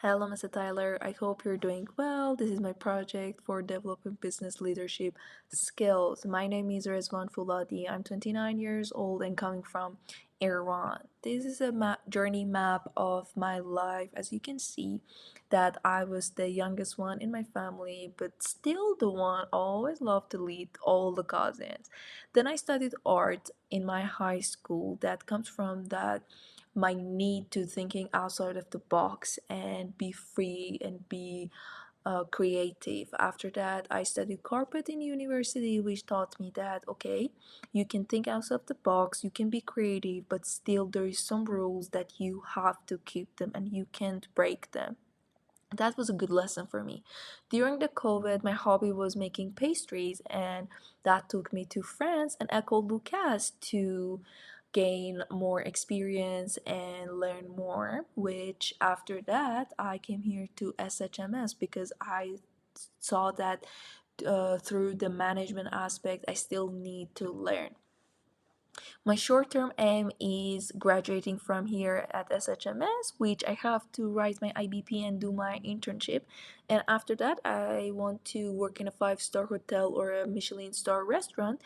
Hello, Mr. Tyler. I hope you're doing well. This is my project for developing business leadership skills. My name is Rezvan Fooladi. I'm 29 years old and coming from Iran. This is a journey map of my life. As you can see, that I was the youngest one in my family, but still the one always loved to lead all the cousins. Then I studied art in my high school. That comes from that my need to thinking outside of the box and be free and be creative. After that, I studied corporate in university, which taught me that okay, you can think outside of the box, you can be creative, but still there is some rules that you have to keep them and you can't break them. That was a good lesson for me. During the COVID, my hobby was making pastries, and that took me to France and Ecole Lucas to gain more experience and learn more. Which after that, I came here to SHMS because I saw that through the management aspect, I still need to learn. My short term aim is graduating from here at SHMS, which I have to write my IBP and do my internship. And after that, I want to work in a five-star hotel or a Michelin star restaurant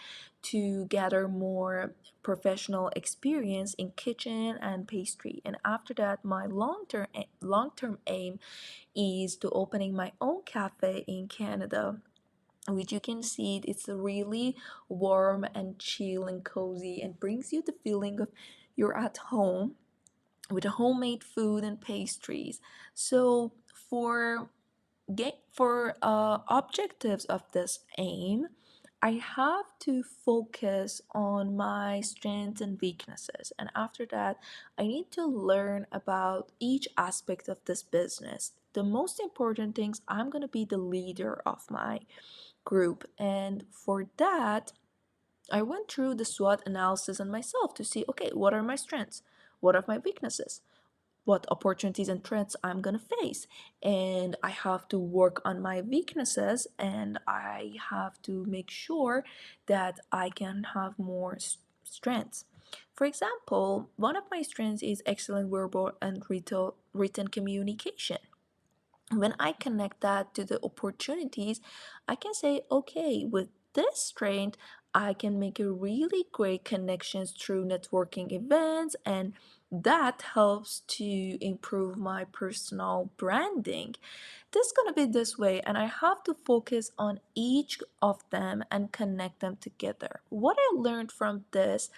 to gather more professional experience in kitchen and pastry. And after that, my long term aim is to opening my own cafe in Canada, which you can see it's really warm and chill and cozy and brings you the feeling of you're at home with a homemade food and pastries. So for objectives of this aim, I have to focus on my strengths and weaknesses, and after that I need to learn about each aspect of this business. The most important things, I'm going to be the leader of my group. And for that, I went through the SWOT analysis on myself to see okay, what are my strengths? What are my weaknesses? What opportunities and threats I'm gonna face? And I have to work on my weaknesses and I have to make sure that I can have more strengths. For example, one of my strengths is excellent verbal and written communication. When I connect that to the opportunities, I can say, okay, with this strength, I can make a really great connections through networking events, and that helps to improve my personal branding. This is going to be this way, and I have to focus on each of them and connect them together. What I learned from this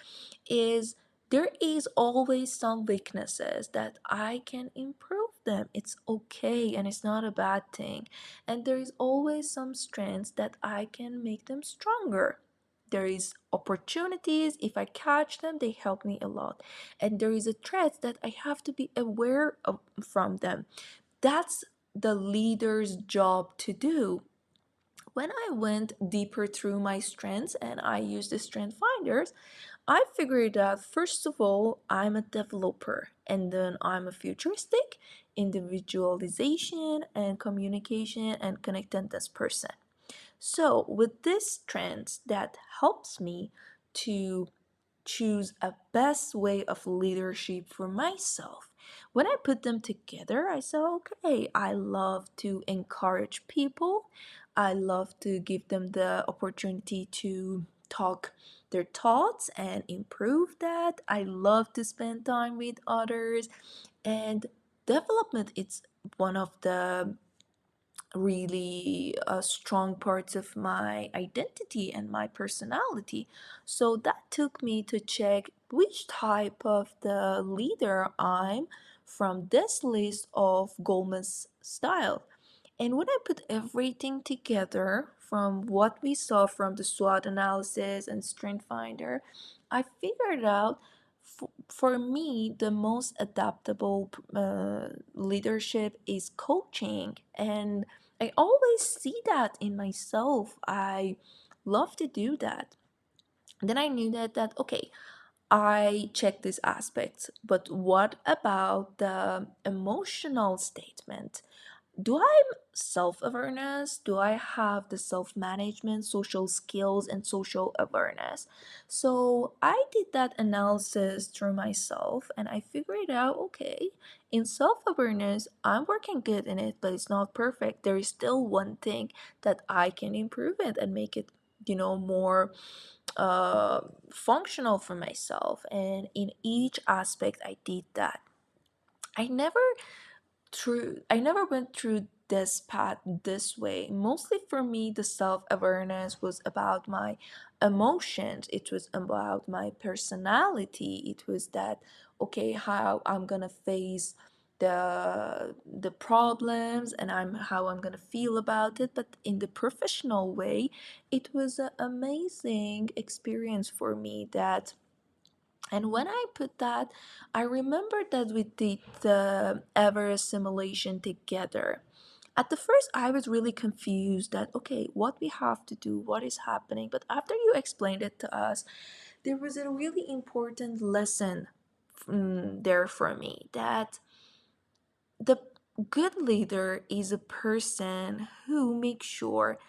is there is always some weaknesses that I can improve them. It's okay and it's not a bad thing. And there is always some strengths that I can make them stronger. There is opportunities, if I catch them, they help me a lot. And there is a threat that I have to be aware of from them. That's the leader's job to do. When I went deeper through my strengths and I used the strength finders, I figured out first of all, I'm a developer, and then I'm a futuristic, individualization, and communication and connectedness person. So, with this strengths, that helps me to choose a best way of leadership for myself. When I put them together, I said, okay, I love to encourage people. I love to give them the opportunity to talk their thoughts and improve that. I love to spend time with others, and development it's one of the really strong parts of my identity and my personality. So that took me to check which type of the leader I'm from this list of Goldman's style. And when I put everything together from what we saw from the SWOT analysis and Strength Finder, I figured out for me the most adaptable leadership is coaching. And I always see that in myself. I love to do that. Then I knew that okay, I check these aspects, but what about the emotional statement? do I self awareness? Do I have the self management, social skills, and social awareness? So I did that analysis through myself and I figured out okay, in self awareness, I'm working good in it, but it's not perfect. There is still one thing that I can improve it and make it, more uh, functional for myself. And in each aspect, I did that. I never I never went through this path this way. Mostly for me, the self awareness was about my emotions, it was about my personality. It was that, okay, how I'm gonna face the problems and how I'm gonna feel about it. But in the professional way, it was an amazing experience for me. That and when I put that, I remember that we did the Everest simulation together. At the first, I was really confused that, okay, what we have to do, what is happening. But after you explained it to us, there was a really important lesson there for me, that the good leader is a person who makes sure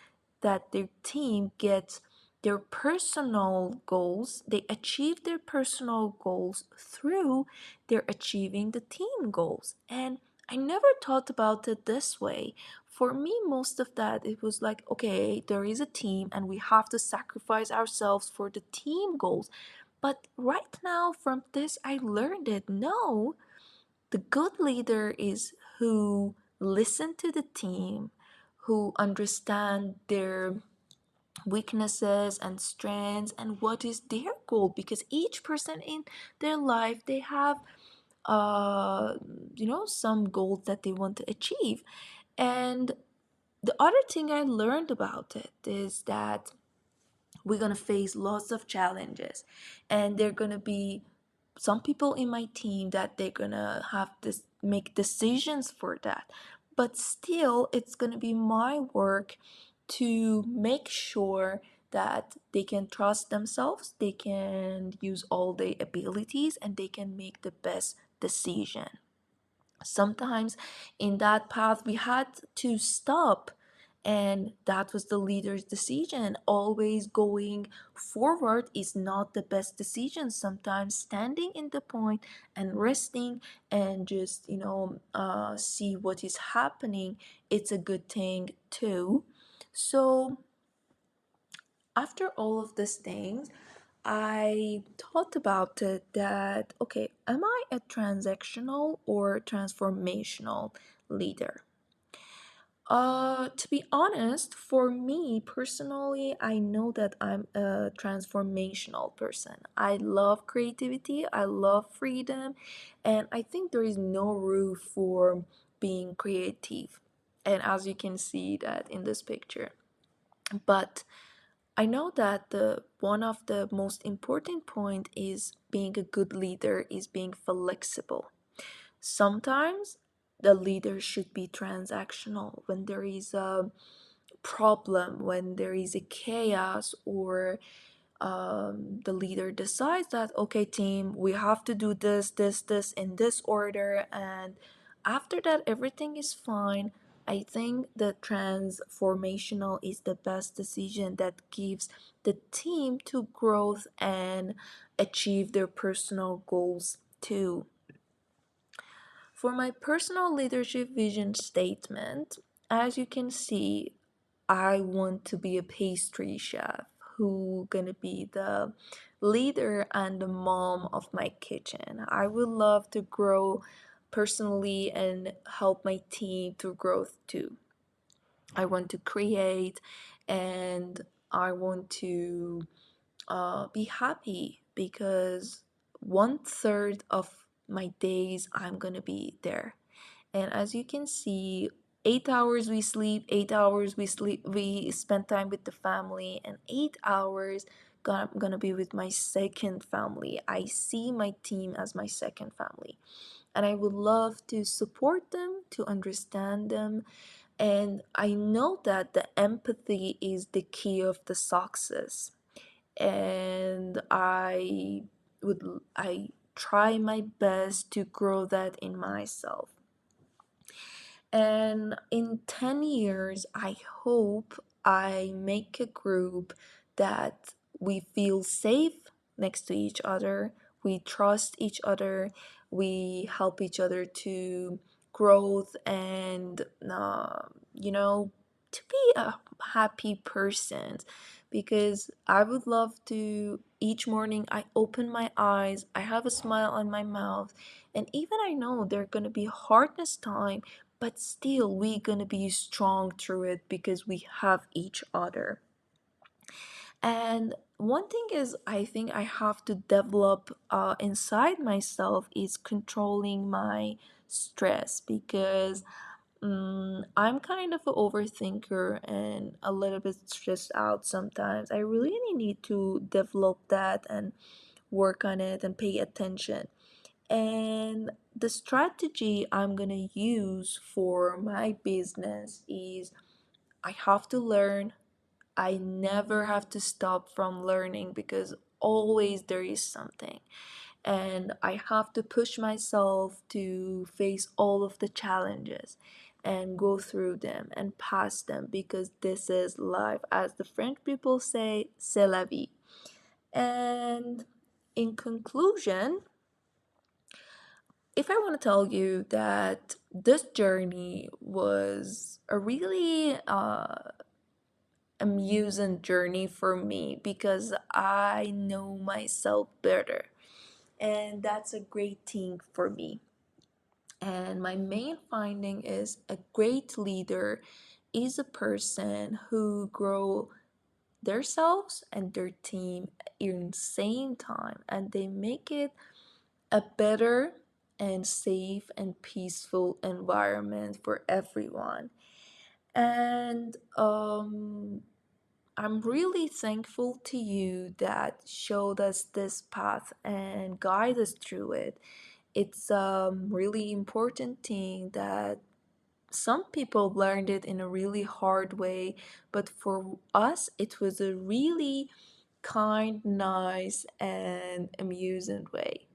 that their team gets their personal goals, they achieve their personal goals through their achieving the team goals. And I never thought about it this way. For me, most of that, it was like, okay, there is a team and we have to sacrifice ourselves for the team goals. But right now, from this, I learned it. No, the good leader is who listen to the team, who understand their weaknesses and strengths and what is their goal, because each person in their life, they have uh some goals that they want to achieve. And the other thing I learned about it is that we're going to face lots of challenges, and they're going to be some people in my team that they're going to have to make decisions for that. But still, it's going to be my work to make sure that they can trust themselves, they can use all their abilities, and they can make the best decision. Sometimes in that path we had to stop, and that was the leader's decision. Always going forward is not the best decision. Sometimes standing in the point and resting and just see what is happening, it's a good thing too. So after all of these things, I thought about it that, okay, am I a transactional or transformational leader? To be honest, for me personally, I know that I'm a transformational person. I love creativity, I love freedom, and I think there is no roof for being creative. And as you can see that in this picture. But I know that the one of the most important point is being a good leader is being flexible. Sometimes the leader should be transactional when there is a problem, when there is a chaos, or the leader decides that, okay, team, we have to do this in this order, and after that everything is fine. I think the transformational is the best decision that gives the team to growth and achieve their personal goals too. For my personal leadership vision statement, as you can see, I want to be a pastry chef who gonna be the leader and the mom of my kitchen. I would love to grow personally and help my team to growth too. I want to create, and I want to be happy because 1/3 of my days I'm gonna be there. And as you can see, 8 hours we sleep, 8 hours we spend time with the family, and 8 hours gonna be with my second family. I see my team as my second family, and I would love to support them, to understand them. And I know that the empathy is the key of the success, and I try my best to grow that in myself. And in 10 years, I hope I make a group that we feel safe next to each other, we trust each other, we help each other to growth and, you know, to be a happy person. Because I would love to, each morning I open my eyes, I have a smile on my mouth, and even I know there gonna be hardness time, but still we gonna be strong through it because we have each other. And one thing is, I think I have to develop inside myself is controlling my stress, because I'm kind of an overthinker and a little bit stressed out sometimes. I really need to develop that and work on it and pay attention. And the strategy I'm gonna use for my business is, I have to learn. I never have to stop from learning because always there is something. And I have to push myself to face all of the challenges and go through them and pass them, because this is life. As the French people say, c'est la vie. And in conclusion, if I want to tell you that this journey was a really amusing journey for me, because I know myself better, and that's a great thing for me. And my main finding is, a great leader is a person who grow themselves and their team in same time, and they make it a better and safe and peaceful environment for everyone. And I'm really thankful to you that showed us this path and guide us through it. It's a really important thing that some people learned it in a really hard way, but for us, it was a really kind, nice, and amusing way.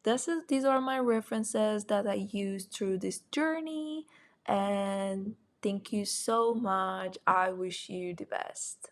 These are my references that I used through this journey, and thank you so much. I wish you the best.